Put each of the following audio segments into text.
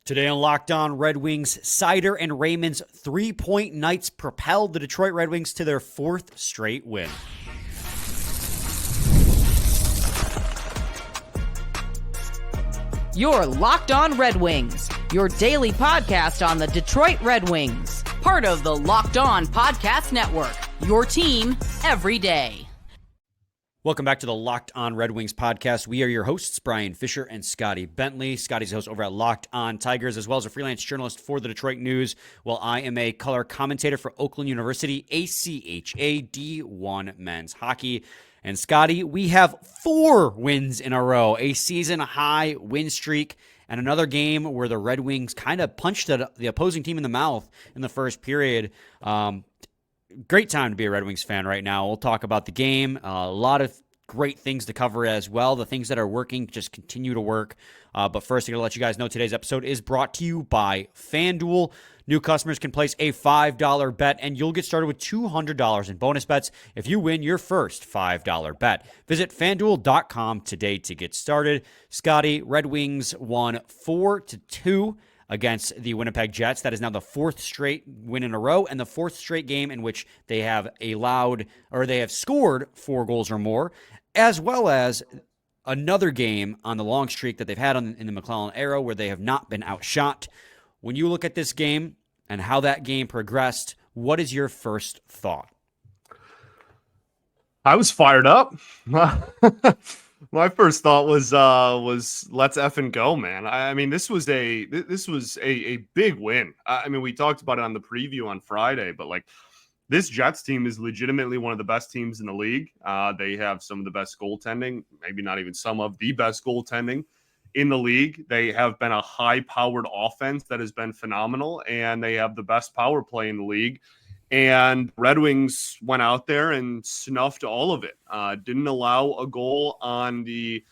Today on Locked On Red Wings, Seider and Raymond's 3-point nights propelled the Detroit Red Wings to their fourth straight win. You're Locked On Red Wings, your daily podcast on the Detroit Red Wings. Part of the Locked On Podcast Network, your team every day. Welcome back to the Locked On Red Wings podcast. We are your hosts, Brian Fisher and Scotty Bentley. Scotty's a host over at Locked On Tigers, as well as a freelance journalist for the Detroit News, while I am a color commentator for Oakland University, ACHA D1 men's hockey. And Scotty, we have 4 wins in a row, a season-high win streak, and another game where the Red Wings kind of punched the opposing team in the mouth in the first period. Great time to be a Red Wings fan right now. We'll talk about the game. A lot of great things to cover as well. The things that are working just continue to work. But first, I'm going to let you guys know today's episode is brought to you by FanDuel. New customers can place a $5 bet, and you'll get started with $200 in bonus bets if you win your first $5 bet. Visit FanDuel.com today to get started. Scotty, Red Wings won 4-2 against the Winnipeg Jets. That is now the 4th straight win in a row and the 4th straight game in which they have scored 4 goals or more, as well as another game on the long streak that they've had in the McClellan era where they have not been outshot. When you look at this game and how that game progressed, what is your first thought? I was fired up. My first thought was let's effing go, man. I mean, this was a big win. I mean, we talked about it on the preview on Friday, but like this Jets team is legitimately one of the best teams in the league. They have some of the best goaltending, maybe not even some of the best goaltending in the league. They have been a high-powered offense that has been phenomenal, and they have the best power play in the league. And Red Wings went out there and snuffed all of it. Didn't allow a goal on the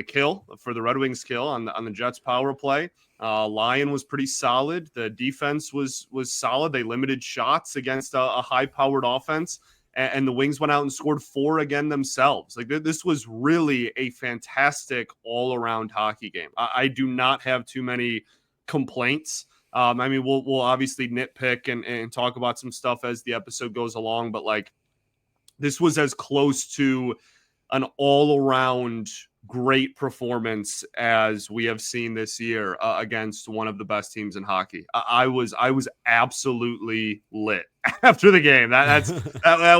kill for the Red Wings kill on the Jets power play. Lyon was pretty solid. The defense was solid. They limited shots against a high-powered offense. And the Wings went out and scored 4 again themselves. Like this was really a fantastic all-around hockey game. I do not have too many complaints. I mean, we'll obviously nitpick and talk about some stuff as the episode goes along, but like this was as close to an all-around great performance as we have seen this year against one of the best teams in hockey. I was absolutely lit after the game. That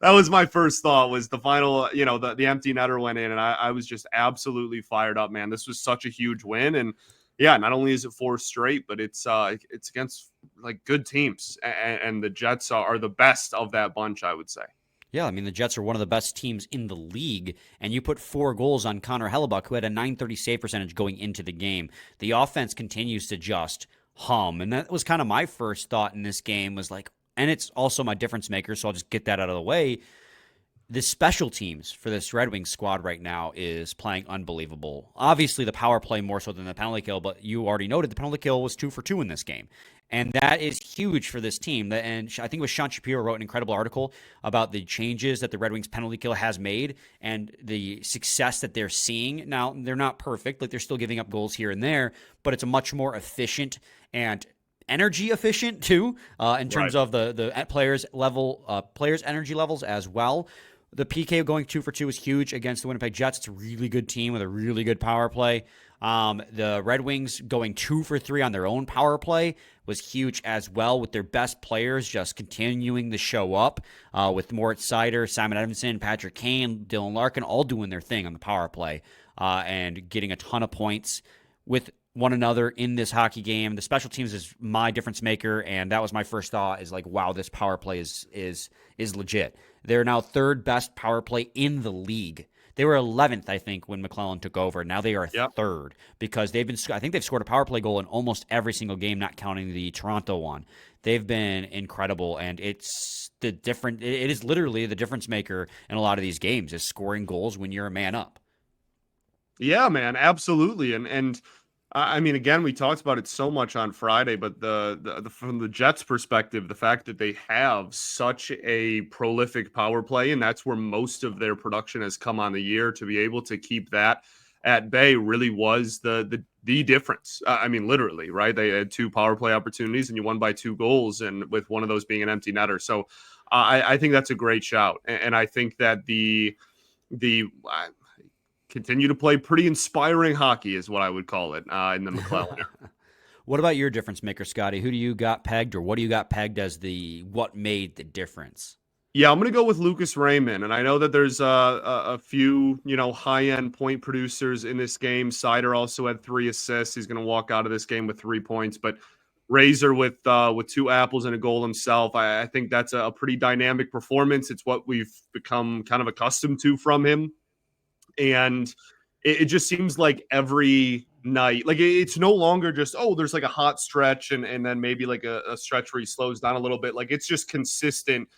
was my first thought. Was the final, the empty netter went in, and I was just absolutely fired up, man. This was such a huge win, and yeah, not only is it 4 straight, but it's against like good teams, and the Jets are the best of that bunch, I would say. Yeah, I mean, the Jets are one of the best teams in the league, and you put 4 goals on Connor Hellebuyck, who had a .930 save percentage going into the game. The offense continues to just hum, and that was kind of my first thought in this game was like, and it's also my difference maker, so I'll just get that out of the way. The special teams for this Red Wings squad right now is playing unbelievable. Obviously, the power play more so than the penalty kill, but you already noted the penalty kill was 2 for 2 in this game. And that is huge for this team. And I think it was Sean Shapiro wrote an incredible article about the changes that the Red Wings penalty kill has made and the success that they're seeing. Now, they're not perfect. Like, they're still giving up goals here and there, but it's a much more efficient and energy efficient, too, in terms of the players' energy levels as well. The PK going 2 for 2 is huge against the Winnipeg Jets. It's a really good team with a really good power play. The Red Wings going 2 for 3 on their own power play was huge as well, with their best players just continuing to show up, with Moritz Seider, Simon Edmondson, Patrick Kane, Dylan Larkin, all doing their thing on the power play and getting a ton of points with one another in this hockey game. The special teams is my difference maker, and that was my first thought is like, wow, this power play is legit. They're now 3rd best power play in the league. They were 11th, I think, when McClellan took over. Now they are 3rd because I think they've scored a power play goal in almost every single game, not counting the Toronto one. They've been incredible, and it is literally the difference maker in a lot of these games is scoring goals when you're a man up. Yeah, man, absolutely. And I mean, again, we talked about it so much on Friday, but the from the Jets' perspective, the fact that they have such a prolific power play, and that's where most of their production has come on the year, to be able to keep that at bay really was the the difference. I mean, literally, right? They had 2 power play opportunities and you won by 2 goals, and with one of those being an empty netter. So I think that's a great shout. And I think that the continue to play pretty inspiring hockey is what I would call it in the McClellan era. What about your difference maker, Scotty? Who do you got pegged, or what do you got pegged as what made the difference? Yeah, I'm going to go with Lucas Raymond. And I know that there's a few, high-end point producers in this game. Seider also had 3 assists. He's going to walk out of this game with 3 points. But Razor with 2 apples and a goal himself, I think that's a pretty dynamic performance. It's what we've become kind of accustomed to from him. And it just seems like every night, like it's no longer just, there's like a hot stretch and then maybe like a stretch where he slows down a little bit. Like it's just consistent.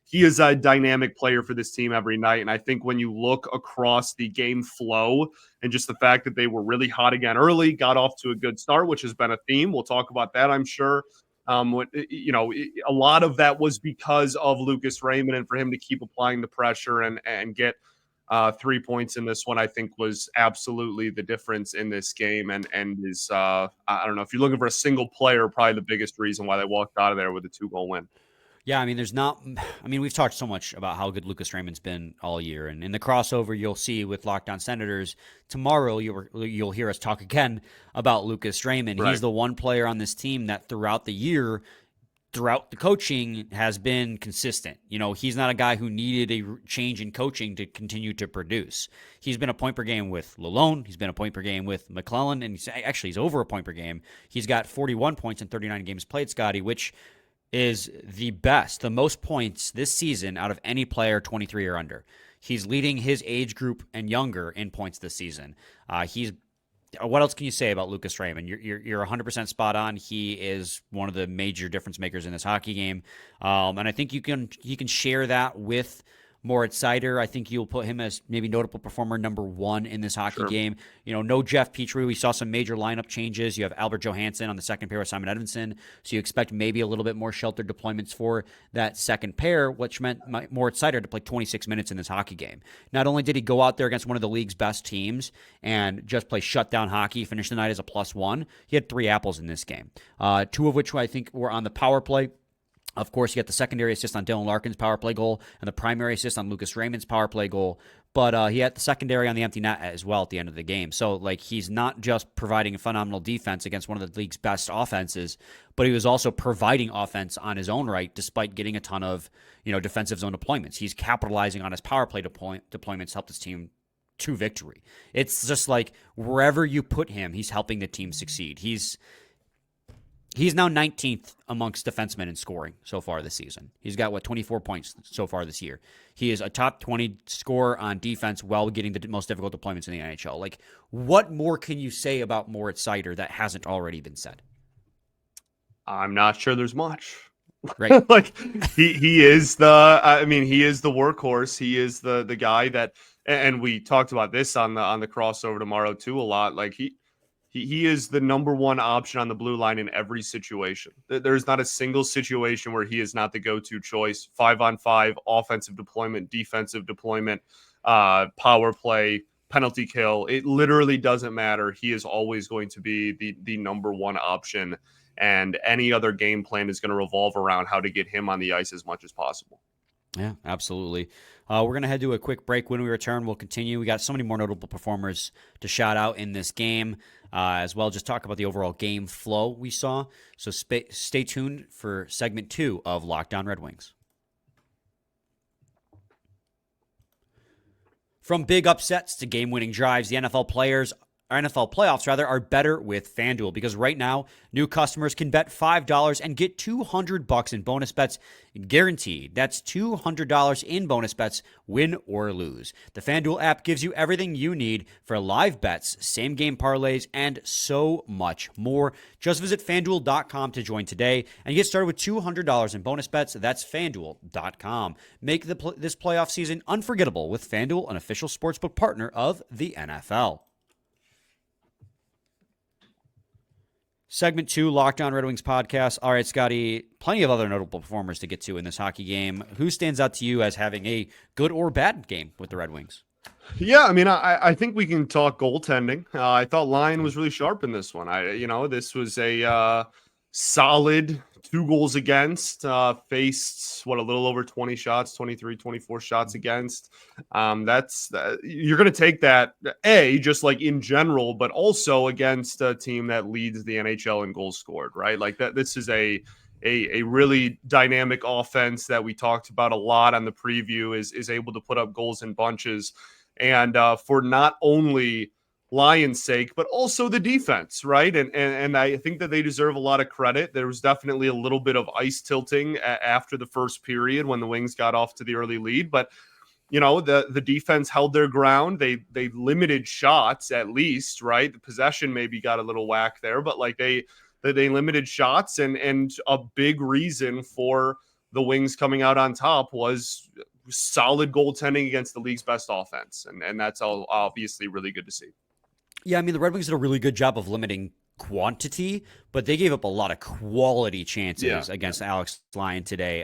He is a dynamic player for this team every night. And I think when you look across the game flow and just the fact that they were really hot again early, got off to a good start, which has been a theme. We'll talk about that, I'm sure. A lot of that was because of Lucas Raymond, and for him to keep applying the pressure and get 3 points in this one, I think was absolutely the difference in this game. And is, I don't know, if you're looking for a single player, probably the biggest reason why they walked out of there with a 2-goal win. Yeah, we've talked so much about how good Lucas Raymond's been all year. And in the crossover you'll see with Locked On Senators, tomorrow you'll hear us talk again about Lucas Raymond. Right. He's the one player on this team that throughout the year, throughout the coaching, has been consistent. He's not a guy who needed a change in coaching to continue to produce. He's been a point per game with Lyon. He's been a point per game with McClellan, and he's over a point per game. He's got 41 points in 39 games played, Scotty, which is the most points this season out of any player 23 or under. He's leading his age group and younger in points this season. What else can you say about Lucas Raymond? You're 100% spot on. He is one of the major difference makers in this hockey game, and I think you can share that with Moritz Seider. I think you'll put him as maybe notable performer number 1 in this hockey game. No Jeff Petrie. We saw some major lineup changes. You have Albert Johansson on the second pair with Simon Edvinsson, so you expect maybe a little bit more sheltered deployments for that second pair, which meant Moritz Seider to play 26 minutes in this hockey game. Not only did he go out there against one of the league's best teams and just play shutdown hockey, finish the night as a +1, he had 3 apples in this game, 2 of which I think were on the power play. Of course, you got the secondary assist on Dylan Larkin's power play goal and the primary assist on Lucas Raymond's power play goal. But he had the secondary on the empty net as well at the end of the game. So, he's not just providing a phenomenal defense against one of the league's best offenses, but he was also providing offense on his own right, despite getting a ton of, defensive zone deployments. He's capitalizing on his power play deployments, helped his team to victory. It's just like wherever you put him, he's helping the team succeed. He's now 19th amongst defensemen in scoring so far this season. He's got, 24 points so far this year. He is a top 20 scorer on defense while getting the most difficult deployments in the NHL. What more can you say about Moritz Seider that hasn't already been said? I'm not sure there's much. Right. he is the workhorse. He is the guy that, and we talked about this on the crossover tomorrow too a lot. He is the number 1 option on the blue line in every situation. There's not a single situation where he is not the go-to choice. 5-on-5, offensive deployment, defensive deployment, power play, penalty kill. It literally doesn't matter. He is always going to be the number 1 option, and any other game plan is going to revolve around how to get him on the ice as much as possible. Yeah, absolutely. We're going to head to a quick break. When we return, we'll continue. We got so many more notable performers to shout out in this game, as well. Just talk about the overall game flow we saw. So stay tuned for segment 2 of Locked On Red Wings. From big upsets to game-winning drives, the NFL playoffs are better with FanDuel, because right now new customers can bet $5 and get $200 in bonus bets guaranteed. That's $200 in bonus bets, win or lose. The FanDuel app gives you everything you need for live bets, same game parlays, and so much more. Just visit FanDuel.com to join today and get started with $200 in bonus bets. That's FanDuel.com. Make this playoff season unforgettable with FanDuel, an official sportsbook partner of the NFL. Segment 2, Locked On Red Wings podcast. All right, Scotty, plenty of other notable performers to get to in this hockey game. Who stands out to you as having a good or bad game with the Red Wings? Yeah, I mean, I think we can talk goaltending. I thought Lyon was really sharp in this one. This was a solid 2 goals against, faced a little over 20 shots, 23, 24 shots against. You're going to take that, just like in general, but also against a team that leads the NHL in goals scored, right? Like that, this is a really dynamic offense that we talked about a lot on the preview is able to put up goals in bunches. And for not only Lyon's sake, but also the defense, right? And I think that they deserve a lot of credit. There was definitely a little bit of ice tilting after the first period when the Wings got off to the early lead, but the defense held their ground. They limited shots at least, right? The possession maybe got a little whack there, but like they limited shots, and a big reason for the Wings coming out on top was solid goaltending against the league's best offense. And that's all obviously really good to see. Yeah, I mean, the Red Wings did a really good job of limiting quantity, but they gave up a lot of quality chances against Alex Lyon today,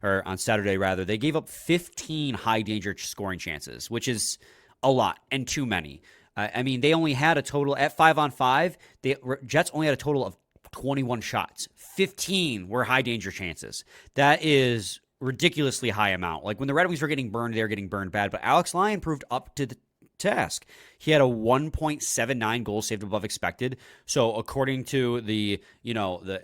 or on Saturday, rather. They gave up 15 high-danger scoring chances, which is a lot and too many. I mean, they only had a total, at 5-on-5, the Jets only had a total of 21 shots. 15 were high-danger chances. That is ridiculously high amount. Like when the Red Wings were getting burned, they were getting burned bad, but Alex Lyon proved up to the task. He had a 1.79 goals saved above expected. So according to the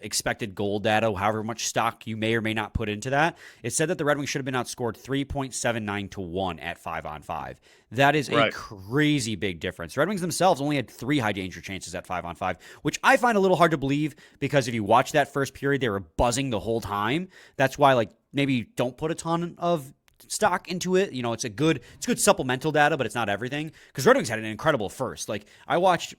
expected goal data, however much stock you may or may not put into that, it said that the Red Wings should have been outscored 3.79 to 1 at 5-on-5. That is a crazy big difference. The Red Wings themselves only had 3 high danger chances at 5-on-5, which I find a little hard to believe because if you watch that first period, they were buzzing the whole time. That's why maybe don't put a ton of stock into it. It's good supplemental data, but it's not everything. Because Red Wings had an incredible first. Like I watched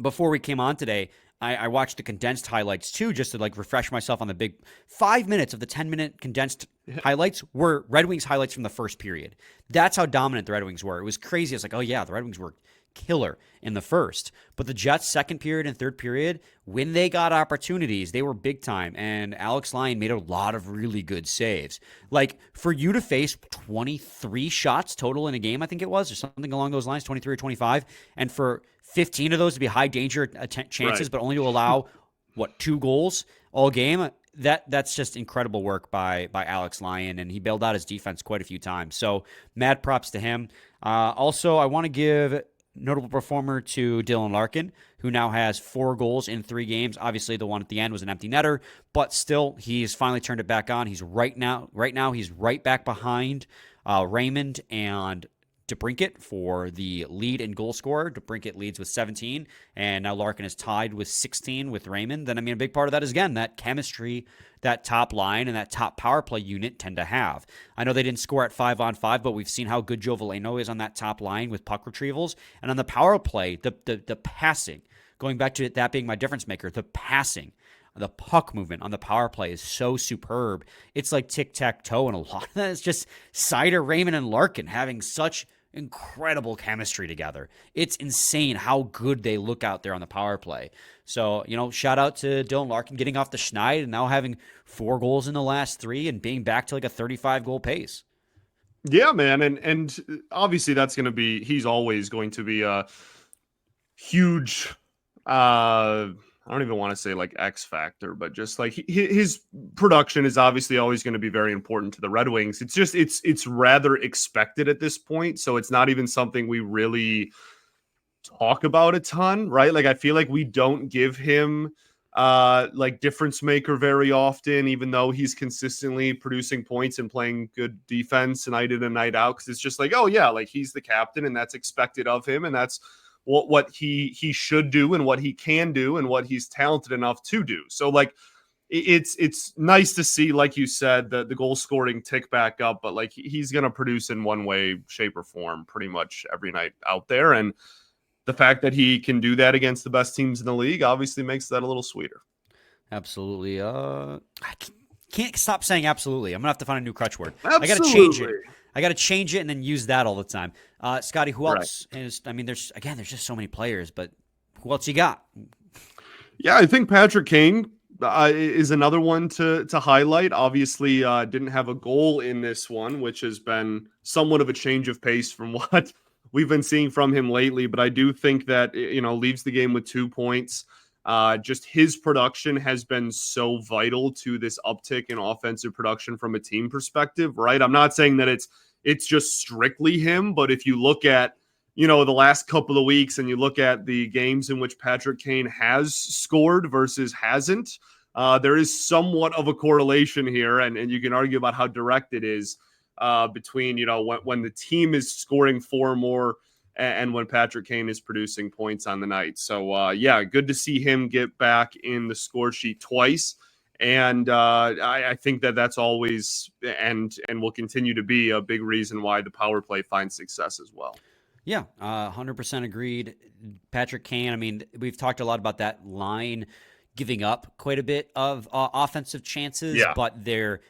before we came on today, I watched the condensed highlights too, just to refresh myself on the big 5 minutes of the 10-minute condensed highlights were Red Wings highlights from the first period. That's how dominant the Red Wings were. It was crazy. It's like, oh yeah, the Red Wings were killer in the first. But the Jets' second period and third period, when they got opportunities, they were big time. And Alex Lyon made a lot of really good saves. Like, for you to face 23 shots total in a game, I think it was, or something along those lines, 23 or 25, and for 15 of those to be high danger chances, but only to allow, 2 goals all game, that's just incredible work by Alex Lyon, and he bailed out his defense quite a few times. So, mad props to him. Also, I want to give notable performer to Dylan Larkin, who now has 4 goals in 3 games. Obviously, the one at the end was an empty netter, but still, he's finally turned it back on. He's right now, he's right back behind Raymond and DeBrincat for the lead in goal scorer. DeBrincat leads with 17, and now Larkin is tied with 16 with Raymond. And I mean, a big part of that is, again, that chemistry that top line and that top power play unit tend to have. I know they didn't score at 5-on-5, but we've seen how good Joe Veleno is on that top line with puck retrievals. And on the power play, the passing, going back to that being my difference maker, the passing, the puck movement on the power play is so superb. It's like tic-tac-toe, and a lot of that is just Seider, Raymond, and Larkin having such incredible chemistry together. It's insane how good they look out there on the power play. So, shout out to Dylan Larkin getting off the schneid and now having 4 goals in the last 3 and being back to a 35-goal pace. Yeah, man. And obviously that's going to be, he's always going to be a huge, I don't even want to say X factor, but just his production is obviously always going to be very important to the Red Wings. It's just, it's rather expected at this point. So it's not even something we really talk about a ton, right? I feel like we don't give him difference maker very often, even though he's consistently producing points and playing good defense night in and night out. Cause it's just oh yeah, he's the captain and that's expected of him. And that's what he should do and what he can do and what he's talented enough to do. So it's nice to see, like you said, the goal scoring tick back up, but he's going to produce in one way, shape or form pretty much every night out there. And the fact that he can do that against the best teams in the league obviously makes that a little sweeter. Absolutely. I can't stop saying absolutely. I'm going to have to find a new crutch word. Absolutely. I got to change it. I got to change it and then use that all the time. Scotty, who else is? I mean, there's just so many players, but who else you got? Yeah, I think Patrick Kane is another one to highlight. Obviously, didn't have a goal in this one, which has been somewhat of a change of pace from what we've been seeing from him lately. But I do think that, leaves the game with 2 points. Just his production has been so vital to this uptick in offensive production from a team perspective, right? I'm not saying that it's just strictly him, but if you look at, the last couple of weeks and you look at the games in which Patrick Kane has scored versus hasn't, there is somewhat of a correlation here. And you can argue about how direct it is between, when the team is scoring 4 more and when Patrick Kane is producing points on the night. So, good to see him get back in the score sheet twice. And I think that's always and will continue to be a big reason why the power play finds success as well. Yeah, 100% agreed. Patrick Kane, I mean, we've talked a lot about that line giving up quite a bit of offensive chances, but they're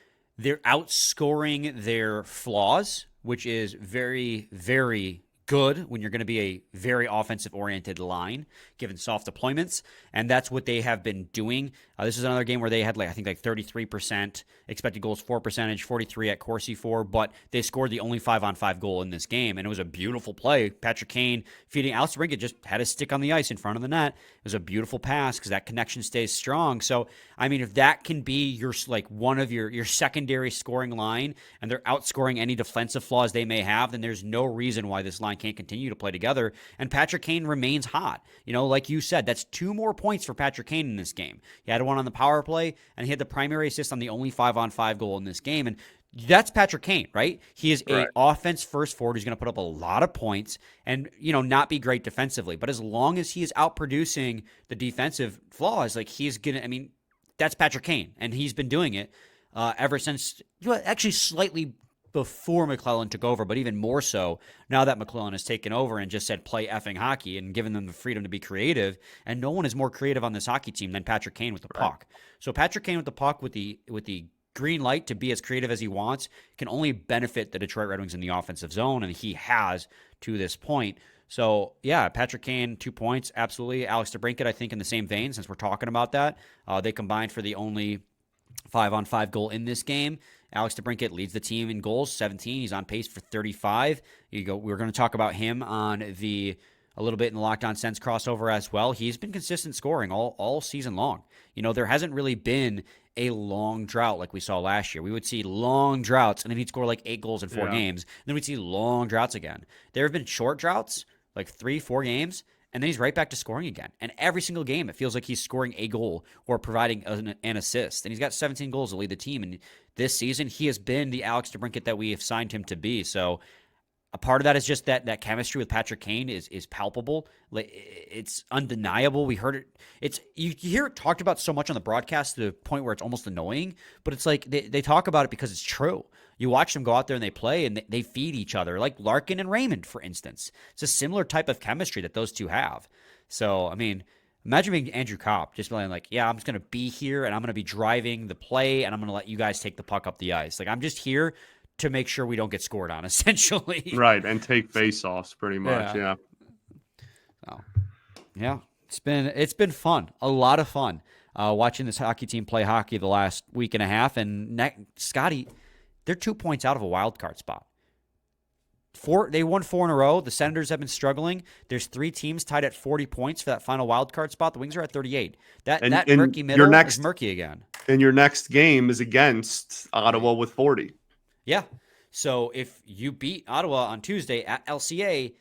outscoring their flaws, which is very, very good when you're going to be a very offensive-oriented line, given soft deployments, and that's what they have been doing. This is another game where they had, 33% expected goals for percentage, 43 at Corsi for, but they scored the only 5-on-5 goal in this game, and it was a beautiful play. Patrick Kane feeding Alex DeBrincat, just had his stick on the ice in front of the net. It was a beautiful pass because that connection stays strong. So, I mean, if that can be your one of your secondary scoring line, and they're outscoring any defensive flaws they may have, then there's no reason why this line can't continue to play together. And Patrick Kane remains hot. Like you said, that's 2 more points for Patrick Kane in this game. He had one on the power play, and he had the primary assist on the only 5-on-5 goal in this game. And that's Patrick Kane, right? He is a offense first forward. He's going to put up a lot of points and, not be great defensively. But as long as he is outproducing the defensive flaws, he's going to, that's Patrick Kane. And he's been doing it ever since, actually slightly before McClellan took over, but even more so now that McClellan has taken over and just said play effing hockey and given them the freedom to be creative. And no one is more creative on this hockey team than Patrick Kane with the puck. So Patrick Kane with the puck with the green light to be as creative as he wants can only benefit the Detroit Red Wings in the offensive zone, and he has to this point. So, yeah, Patrick Kane, 2 points, absolutely. Alex DeBrincat, I think, in the same vein, since we're talking about that. They combined for the only 5-on-5 goal in this game. Alex DeBrincat leads the team in goals, 17. He's on pace for 35. We're going to talk about him on a little bit in the Locked On Sens crossover as well. He's been consistent scoring all season long. There hasn't really been a long drought like we saw last year. We would see long droughts, and then he'd score 8 goals in 4 games. And then we'd see long droughts again. There have been short droughts, 3-4 games, and then he's right back to scoring again. And every single game, it feels like he's scoring a goal or providing an assist. And he's got 17 goals to lead the team. And this season, he has been the Alex DeBrincat that we have signed him to be. So a part of that is just that chemistry with Patrick Kane is palpable. It's undeniable. We heard it. You hear it talked about so much on the broadcast to the point where it's almost annoying. But it's they talk about it because it's true. You watch them go out there and they play and they feed each other, like Larkin and Raymond, for instance. It's a similar type of chemistry that those two have. So, imagine being Andrew Kopp, just being I'm just going to be here and I'm going to be driving the play and I'm going to let you guys take the puck up the ice. I'm just here to make sure we don't get scored on, essentially. Right, and take face-offs pretty much, yeah. So, yeah, it's been fun, a lot of fun, watching this hockey team play hockey the last week and a half. And Scotty, they're 2 points out of a wild card spot. They won 4 in a row. The Senators have been struggling. There's 3 teams tied at 40 points for that final wild card spot. The Wings are at 38. That murky middle is murky again. And your next game is against Ottawa with 40. Yeah. So if you beat Ottawa on Tuesday at LCA,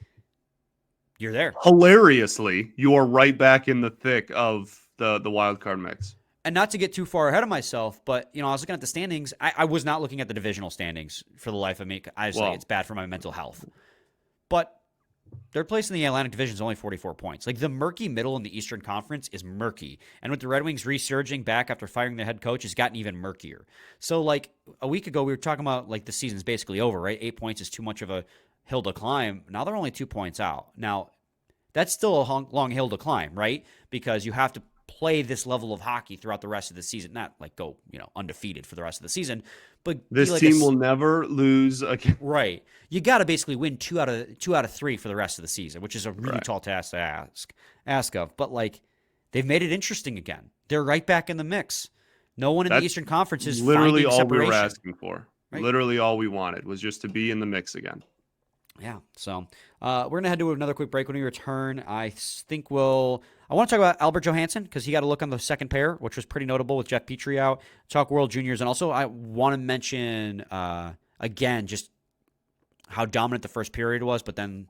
you're there. Hilariously, you are right back in the thick of the wild card mix. And not to get too far ahead of myself, but I was looking at the standings. I was not looking at the divisional standings for the life of me. I say it's bad for my mental health. But their place in the Atlantic Division is only 44 points. The murky middle in the Eastern Conference is murky. And with the Red Wings resurging back after firing their head coach, it's gotten even murkier. So, a week ago, we were talking about, the season's basically over, right? 8 points is too much of a hill to climb. Now they're only 2 points out. Now, that's still a long hill to climb, right? Because you have to play this level of hockey throughout the rest of the season. Not go, undefeated for the rest of the season, but this team will never lose again. Right. You got to basically win 2 out of 3 for the rest of the season, which is a really tall task to ask of. But They've made it interesting again. They're right back in the mix. No one in the Eastern Conference is literally finding all separation. we were asking for. Right? Literally all we wanted was just to be in the mix again. Yeah, so we're going to head to another quick break. When we return, I think I want to talk about Albert Johansson because he got a look on the second pair, which was pretty notable with Jeff Petrie out. Talk World Juniors, and also I want to mention, again, just how dominant the first period was, but then,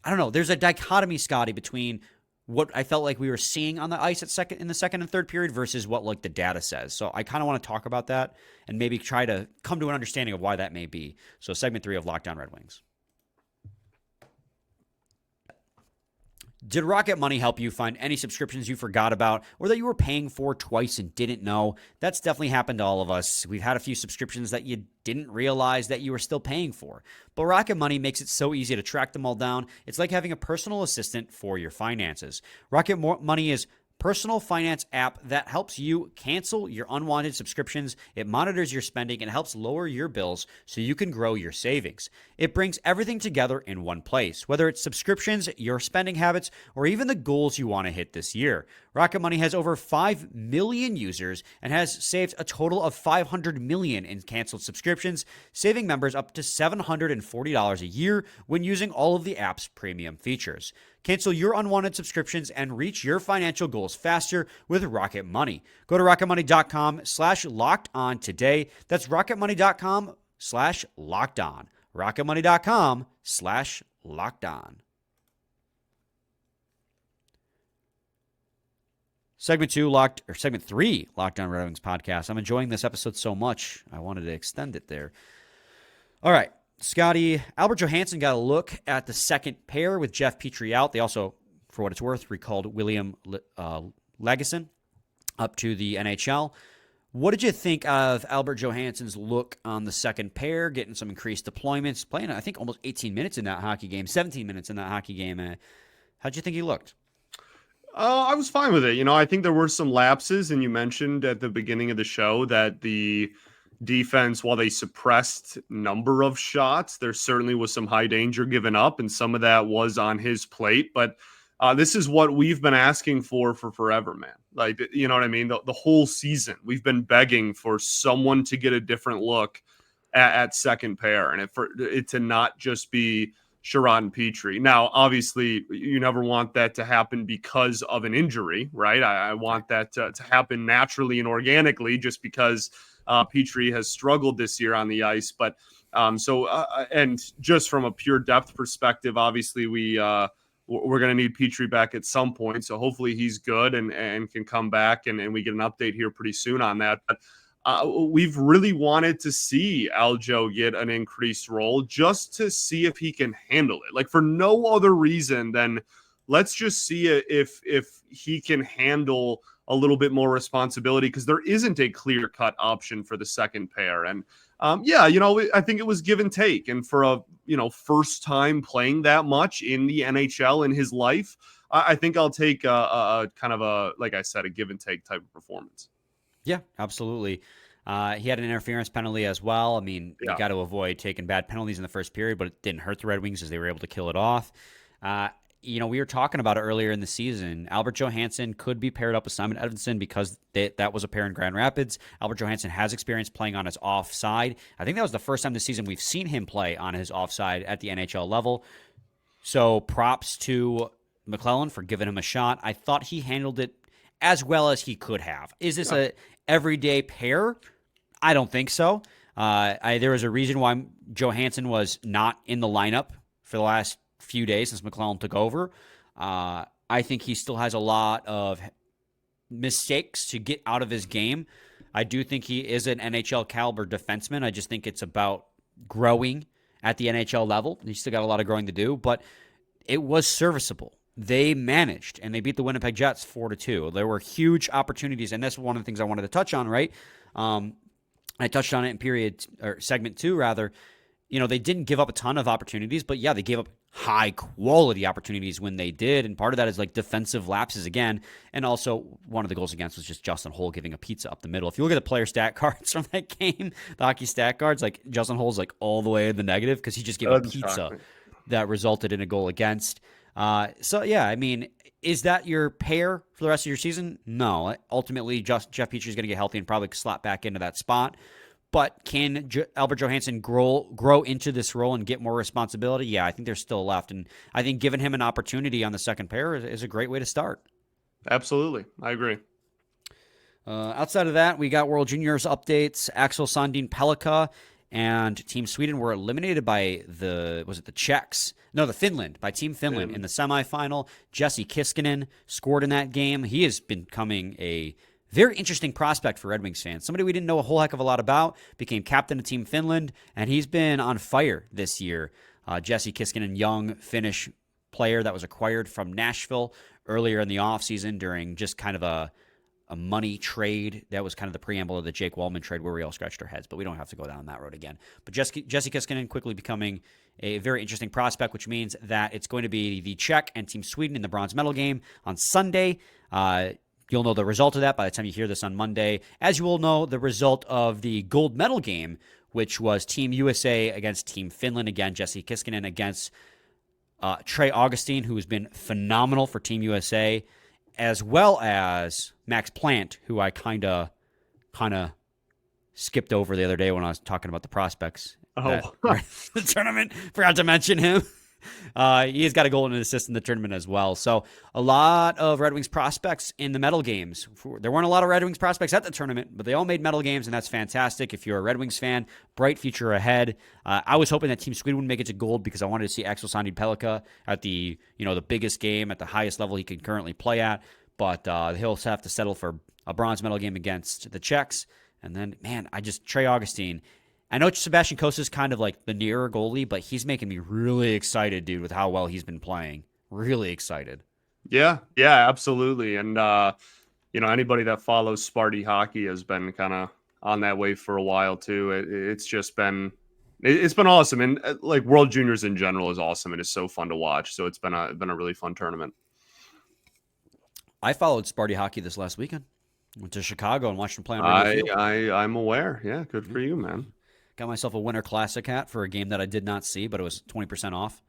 I don't know, there's a dichotomy, Scotty, between what I felt like we were seeing on the ice in the second and third period versus what like the data says. So I kind of want to talk about that and maybe try to come to an understanding of why that may be. So segment 3 of Locked On Red Wings. Did Rocket Money help you find any subscriptions you forgot about or that you were paying for twice and didn't know? That's definitely happened to all of us. We've had a few subscriptions that you didn't realize that you were still paying for. But Rocket Money makes it so easy to track them all down. It's like having a personal assistant for your finances. Rocket Money is personal finance app that helps you cancel your unwanted subscriptions. It monitors your spending and helps lower your bills so you can grow your savings. It brings everything together in one place, whether it's subscriptions, your spending habits, or even the goals you want to hit this year. Rocket Money has over 5 million users and has saved a total of $500 million in canceled subscriptions, saving members up to $740 a year when using all of the app's premium features. Cancel your unwanted subscriptions and reach your financial goals faster with Rocket Money. Go to rocketmoney.com/lockedon today. That's rocketmoney.com/lockedon. rocketmoney.com/lockedon. Segment 3, Locked On Red Wings podcast. I'm enjoying this episode so much, I wanted to extend it there. All right. Scotty, Albert Johansson got a look at the second pair with Jeff Petrie out. They also, for what it's worth, recalled William Lagesson up to the NHL. What did you think of Albert Johansson's look on the second pair, getting some increased deployments, playing, I think, almost 18 minutes in that hockey game, 17 minutes in that hockey game? How'd you think he looked? I was fine with it. I think there were some lapses, and you mentioned at the beginning of the show that the defense, while they suppressed number of shots, there certainly was some high danger given up, and some of that was on his plate. But this is what we've been asking for forever, man. Like, you know what I mean? The whole season, we've been begging for someone to get a different look at second pair, and for it to not just be Sherrod and Petrie. Now, obviously, you never want that to happen because of an injury, right? I want that to happen naturally and organically, just because Petrie has struggled this year on the ice. But and just from a pure depth perspective, obviously we're going to need Petrie back at some point. So hopefully he's good and can come back, and we get an update here pretty soon on that. But we've really wanted to see Aljo get an increased role just to see if he can handle it. Like, for no other reason than let's just see if he can handle a little bit more responsibility, because there isn't a clear-cut option for the second pair. And I think it was give and take. And for a first time playing that much in the NHL in his life, I think I'll take a kind of a, like I said, a give and take type of performance. Yeah, absolutely. He had an interference penalty as well. I mean, you got to avoid taking bad penalties in the first period, but it didn't hurt the Red Wings as they were able to kill it off. We were talking about it earlier in the season. Albert Johansson could be paired up with Simon Edvinsson because that was a pair in Grand Rapids. Albert Johansson has experience playing on his offside. I think that was the first time this season we've seen him play on his offside at the NHL level. So props to McClellan for giving him a shot. I thought he handled it as well as he could have. Is this a everyday pair? I don't think so. There was a reason why Johansson was not in the lineup for the last few days since McClellan took over. I think he still has a lot of mistakes to get out of his game. I do think he is an NHL caliber defenseman. I just think it's about growing at the NHL level. He's still got a lot of growing to do, but it was serviceable. They managed, and they beat the Winnipeg Jets 4-2. There were huge opportunities, and that's one of the things I wanted to touch on, right? I touched on it in segment 2, rather. They didn't give up a ton of opportunities, but they gave up high-quality opportunities when they did, and part of that is like defensive lapses again, and also one of the goals against was just Justin Holl giving a pizza up the middle. If you look at the player stat cards from that game, the hockey stat cards, like Justin Holl's like all the way in the negative because he just gave a pizza that resulted in a goal against. So yeah, I mean, is that your pair for the rest of your season? No. Ultimately, Jeff Petrie is going to get healthy and probably slot back into that spot. But can Albert Johansson grow into this role and get more responsibility? Yeah, I think there's still left. And I think giving him an opportunity on the second pair is a great way to start. Absolutely. I agree. Outside of that, we got World Juniors updates. Axel Sandin Pellikka and Team Sweden were eliminated by the Czechs? No, the Finland, by Team Finland in the semifinal. Jesse Kiskinen scored in that game. He has been becoming a very interesting prospect for Red Wings fans. Somebody we didn't know a whole heck of a lot about, became captain of Team Finland, and he's been on fire this year. Jesse Kiskinen, young Finnish player that was acquired from Nashville earlier in the offseason during just kind of a money trade. That was kind of the preamble of the Jake Wallman trade where we all scratched our heads, but we don't have to go down that road again. But Jesse Kiskinen quickly becoming a very interesting prospect, which means that it's going to be the Czech and Team Sweden in the bronze medal game on Sunday. You'll know the result of that by the time you hear this on Monday, as you will know the result of the gold medal game, which was Team USA against Team Finland. Again, Jesse Kiskinen against Trey Augustine, who has been phenomenal for Team USA, as well as Max Plant, who I kind of skipped over the other day when I was talking about the prospects. The tournament. Forgot to mention him. He's got a goal and an assist in the tournament as well. So a lot of Red Wings prospects in the medal games. There weren't a lot of Red Wings prospects at the tournament, but they all made medal games, and that's fantastic. If you're a Red Wings fan, bright future ahead. I was hoping that Team Sweden would make it to gold because I wanted to see Axel Sandin Pellikka at the biggest game at the highest level he can currently play at. But he'll have to settle for a bronze medal game against the Czechs. And then, Trey Augustine. I know Sebastian Costa is kind of like the nearer goalie, but he's making me really excited, dude, with how well he's been playing. Really excited. Yeah, absolutely. And, anybody that follows Sparty hockey has been kind of on that wave for a while, too. It's been awesome. And like World Juniors in general is awesome. And it's so fun to watch. So it's been a really fun tournament. I followed Sparty hockey this last weekend. Went to Chicago and watched them play on Radio Field. I'm aware. Yeah, good for you, man. Got myself a Winter Classic hat for a game that I did not see, but it was 20% off.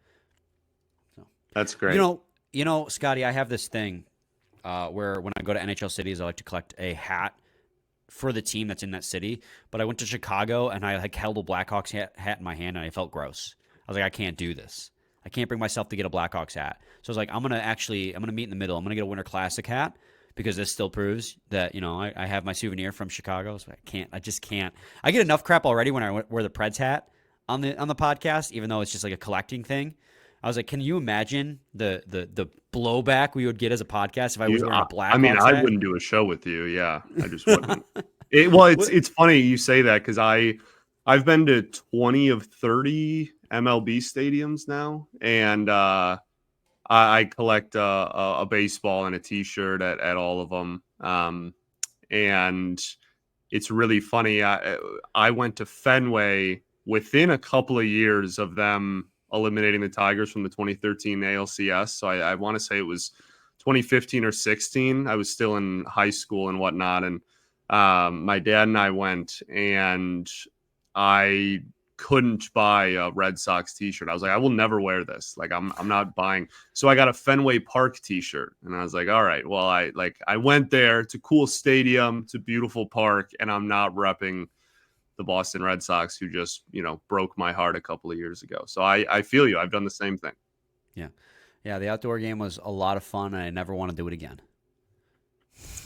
So that's great. Scotty, I have this thing where when I go to NHL cities, I like to collect a hat for the team that's in that city. But I went to Chicago and I held a Blackhawks hat in my hand and I felt gross. I was like, I can't do this. I can't bring myself to get a Blackhawks hat. So I was like, I'm gonna meet in the middle. I'm gonna get a Winter Classic hat, because this still proves that, I have my souvenir from Chicago. So I just can't. I get enough crap already when I wear the Preds hat on the podcast, even though it's just like a collecting thing. I was like, can you imagine the blowback we would get as a podcast if I was wearing a Blackhawks hat? I wouldn't do a show with you. Yeah, I just wouldn't. It's funny you say that because I've been to 20 of 30 MLB stadiums now, and I collect a baseball and a T-shirt at all of them. And it's really funny. I went to Fenway within a couple of years of them eliminating the Tigers from the 2013 ALCS. So I want to say it was 2015 or 16. I was still in high school and whatnot. And my dad and I went, and I couldn't buy a Red Sox t-shirt. I was like, I will never wear this. Like, I'm not buying. So I got a Fenway Park t-shirt, and I was like, all right, well, I went there. It's a cool stadium. It's a beautiful park, and I'm not repping the Boston Red Sox, who just, broke my heart a couple of years ago. So I feel you. I've done the same thing. Yeah. Yeah. The outdoor game was a lot of fun, and I never want to do it again.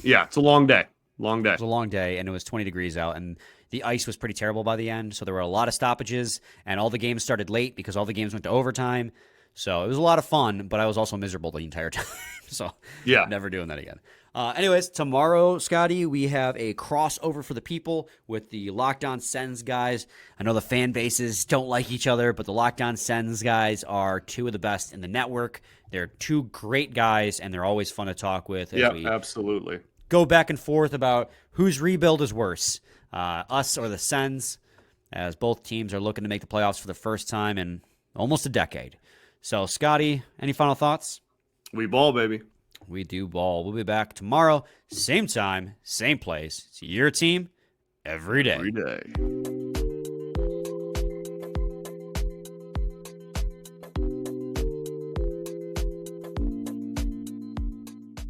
Yeah. It's a long day. It was a long day, and it was 20 degrees out, and the ice was pretty terrible by the end, so there were a lot of stoppages, and all the games started late because all the games went to overtime. So it was a lot of fun, but I was also miserable the entire time. So yeah, never doing that again. Anyways, tomorrow, Scotty, we have a crossover for the people with the Locked On Sens guys. I know the fan bases don't like each other, but the Locked On Sens guys are two of the best in the network. They're two great guys, and they're always fun to talk with. Yeah, absolutely. Go back and forth about whose rebuild is worse, us or the Sens, as both teams are looking to make the playoffs for the first time in almost a decade. So, Scotty, any final thoughts? We ball, baby. We do ball. We'll be back tomorrow, same time, same place. It's your team every day. Every day.